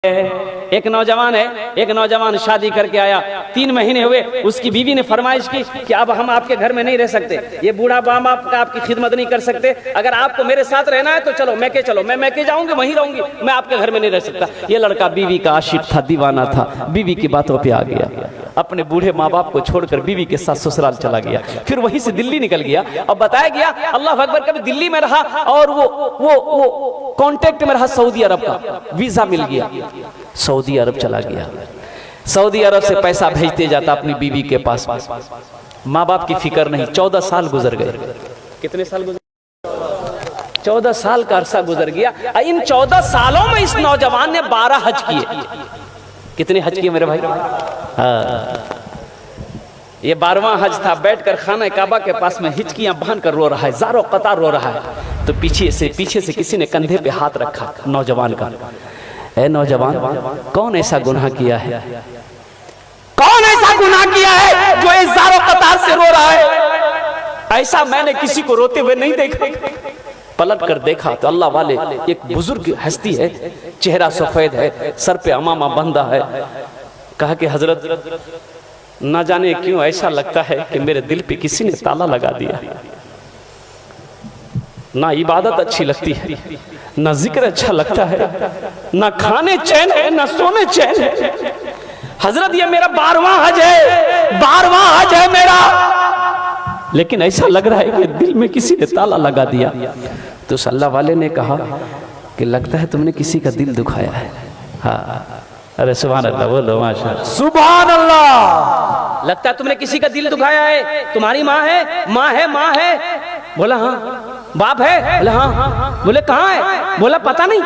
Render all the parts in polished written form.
एक नौजवान है, एक नौजवान शादी करके आया, 3 महीने हुए, उसकी बीवी ने फरमाइश की कि अब हम आपके घर में नहीं रह सकते, ये बूढ़ा बाप आपका आपकी खिदमत नहीं कर सकते, अगर आपको मेरे साथ रहना है तो चलो मैके चलो, मैं मैके जाऊंगी वहीं रहूंगी, मैं आपके घर में नहीं रह सकता। ये लड़का बीवी का आशिक था, दीवाना था, बीवी की बातों पे आ गया, अपने बूढ़े माँ बाप को छोड़कर बीवी के साथ ससुराल चला गया, फिर वहीं से दिल्ली निकल गया। अब बताया गया अल्लाह अकबर, कभी दिल्ली में रहा और वो कांटेक्ट में रहा सऊदी अरब का, वीजा मिल गया, सऊदी अरब चला गया, सऊदी अरब से पैसा भेजते जाता अपनी बीवी के पास, माँ बाप की फिक्र नहीं। 14 साल गुजर गए। कितने साल गुजर? 14 साल का अरसा गुजर गया। इन 14 सालों में इस नौजवान ने 12 हज किए। कितने हज किए मेरे भाई? ये 12वां हज था। बैठकर खाना काबा के पास में हिचकियां बांध कर रो रहा है, ज़ारो कतार रो रहा है। तो पीछे से किसी ने कंधे पे हाथ रखा नौजवान का। ए नौजवान, कौन ऐसा गुनाह किया है, कौन ऐसा गुनाह किया है जो इस ज़ारो कतार से रो रहा है? ऐसा मैंने किसी को रोते हुए नहीं देखा। पलट कर देखा तो अल्लाह वाले एक बुजुर्ग हस्ती है, चेहरा सफेद है, सर पे अमामा बंधा है। कहा कि हजरत, न जाने क्यों ऐसा लगता है कि मेरे दिल पे किसी ने ताला लगा दिया, ना इबादत अच्छी लगती है, ना जिक्र अच्छा लगता है, ना खाने चैन है, ना सोने चैन है। हजरत ये मेरा 12वां हज है, 12वां हज है मेरा, लेकिन ऐसा लग रहा है कि दिल में किसी ने ताला लगा दिया। तो अल्लाह वाले ने कहा कि लगता है तुमने किसी का दिल दुखाया है। हाँ, अरे सुभान अल्लाह, बोलो माशाअल्लाह, सुभान अल्लाह। लगता है तुमने किसी का दिल दुखाया है। तुम्हारी माँ है? माँ है, माँ है। बोला हाँ। बाप है? बोला हाँ। बोले कहाँ है? बोला पता नहीं।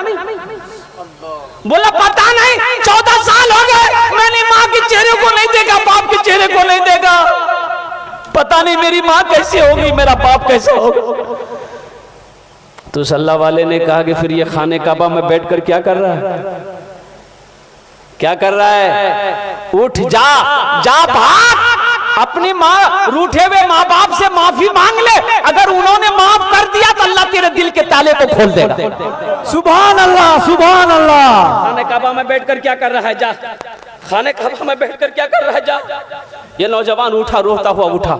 बोला पता नहीं, 14 साल हो गए मैंने माँ के चेहरे को नहीं देखा, बाप के चेहरे को नहीं देखा, पता नहीं मेरी माँ कैसे होगी, मेरा बाप कैसे होगा। तो अल्लाह वाले ने कहा कि फिर ये खाने काबा में बैठकर क्या कर रहा है, क्या कर रहा है? उठ जा, जा भाग, अपनी माँ रूठे हुए माँ बाप से माफी मांग ले। अगर उन्होंने माफ कर दिया तो अल्लाह तेरे दिल के ताले को खोल देगा। सुभान अल्लाह, सुभान अल्लाह। खाने काबा में बैठकर क्या कर रहा है? जा, खाने काबा में बैठकर क्या कर रहा है? जा। ये नौजवान उठा, रोता हुआ उठा,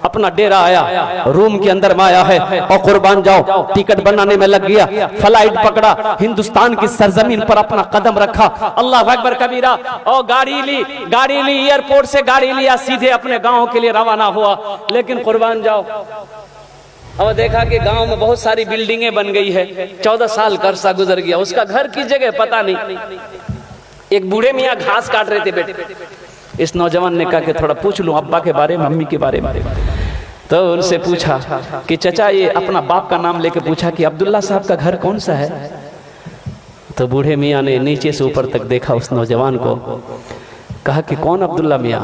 अपना डेरा आया, रूम के अंदर में आया है और कुर्बान जाओ टिकट बनाने में लग गया, फ्लाइट पकड़ा, हिंदुस्तान की सरजमीन पर अपना कदम रखा, अल्लाह अकबर कबीरा, और गाड़ी ली, एयरपोर्ट से गाड़ी लिया, सीधे अपने गांव के लिए रवाना हुआ। लेकिन कुर्बान जाओ, और देखा कि गांव में बहुत सारी बिल्डिंगें बन गई है। 14 साल का अरसा गुजर गया, उसका घर की जगह पता नहीं। एक बूढ़े मियाँ घास काट रहे थे बेटे। इस नौजवान ने कहा कि थोड़ा पूछ लूं अब्बा के बारे में, मम्मी के बारे में। तो उनसे पूछा कि चचा, ये अपना बाप का नाम लेके पूछा कि अब्दुल्ला साहब का घर कौन सा है? तो बूढ़े मियाँ ने नीचे से ऊपर तक देखा उस नौजवान को, कहा कि कौन अब्दुल्ला मियाँ?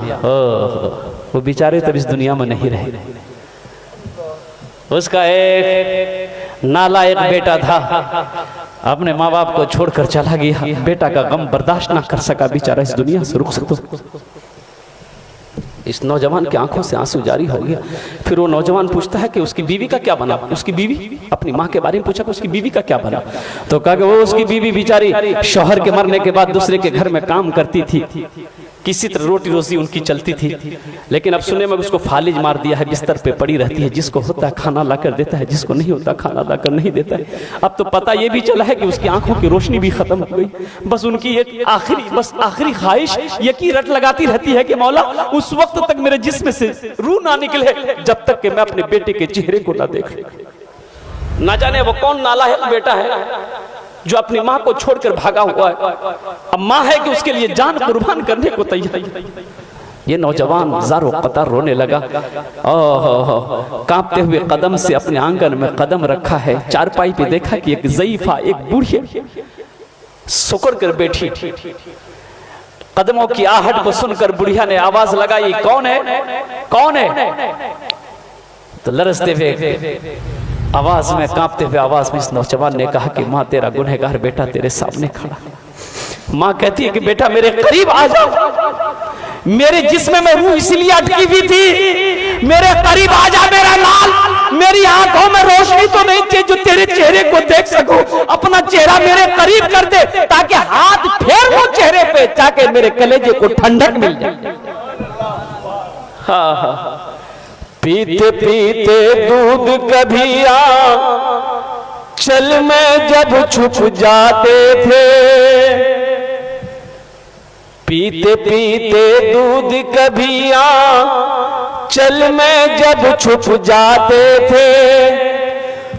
वो बेचारे तब इस दुनिया में नहीं रहे। उसका एक नालायक बेटा था, अपने माँ बाप को छोड़कर चला गया, बेटा का गम बर्दाश्त ना कर सका, बेचारा इस दुनिया से रुखसत हो। इस नौजवान की आंखों से आंसू जारी हो गया। फिर वो नौजवान पूछता है कि उसकी बीवी का क्या बना? उसकी बीवी, अपनी माँ के बारे में पूछा कि उसकी बीवी का क्या बना? तो कहा कि वो उसकी बीवी बेचारी शौहर के मरने के बाद दूसरे के घर में काम करती थी, किसी तरह रोटी रोजी उनकी चलती थी, लेकिन अब सुने में उसको फालिज मार दिया है, बिस्तर पे पड़ी रहती है, जिसको होता है खाना लाकर देता है, जिसको नहीं होता खाना लाकर नहीं देता है। अब तो पता ये भी चला है कि उसकी आंखों की रोशनी भी खत्म हो गई। बस उनकी एक आखिरी ख्वाहिश ये की रट लगाती रहती है कि मौला उस वक्त तक मेरे जिस्म से रूह ना निकले जब तक कि मैं अपने बेटे के चेहरे को ना देख। ना जाने वो कौन नालायक बेटा है जो अपनी माँ को छोड़कर भागा हुआ है। अब माँ है कि उसके लिए जान कुर्बान करने को तैयार है। ये नौजवान ज़ारो कतार रोने लगा, कांपते हुए कदम से अपने आंगन में कदम रखा है। चारपाई पे देखा कि एक ज़ईफा, एक बूढ़ी सुकड़ कर बैठी। कदमों की आहट को सुनकर बुढ़िया ने आवाज लगाई, कौन है, कौन है? तो लरसते हुए आवाज में, कांपते हुए आवाज में इस नौजवान ने कहा कि माँ, तेरा गुनहगार बेटा तेरे सामने खड़ा। माँ कहती है कि बेटा मेरे करीब आ जाओ, मेरे जिस्म में रूह इसलिए अटकी हुई थी, मेरे करीब आ जा मेरा लाल, मेरी आंखों में रोशनी तो नहीं चाहिए जो तेरे चेहरे को देख सकूं, अपना चेहरा मेरे करीब कर दे ताकि हाथ फेर वो चेहरे पे ताकि मेरे कलेजे को ठंडक मिल जाए। हाँ, पीते पीते दूध कभी चल में जब छुप जाते थे, पीते पीते दूध कभी चल में जब छुप जाते थे,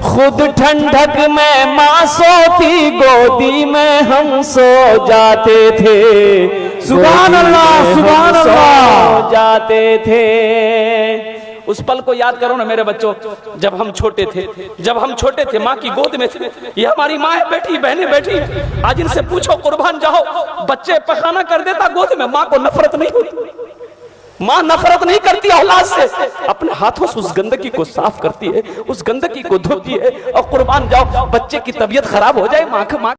खुद ठंडक में माँ सोती गोदी में हम सो जाते थे। सुभान अल्लाह, सुभान अल्लाह। सो जाते थे। उस पल को याद करो ना मेरे बच्चों, जब हम छोटे थे, जब हम छोटे थे माँ की गोद में थे। ये हमारी माँ है बैठी, बहनें बैठी, आज इनसे पूछो कुर्बान जाओ, बच्चे पखाना कर देता गोद में, माँ को नफरत नहीं होती, माँ नफरत नहीं करती औलाद से, अपने हाथों से उस गंदगी को साफ करती है, उस गंदगी को धोती है। और कुर्बान जाओ, बच्चे की तबीयत खराब हो जाए, माँ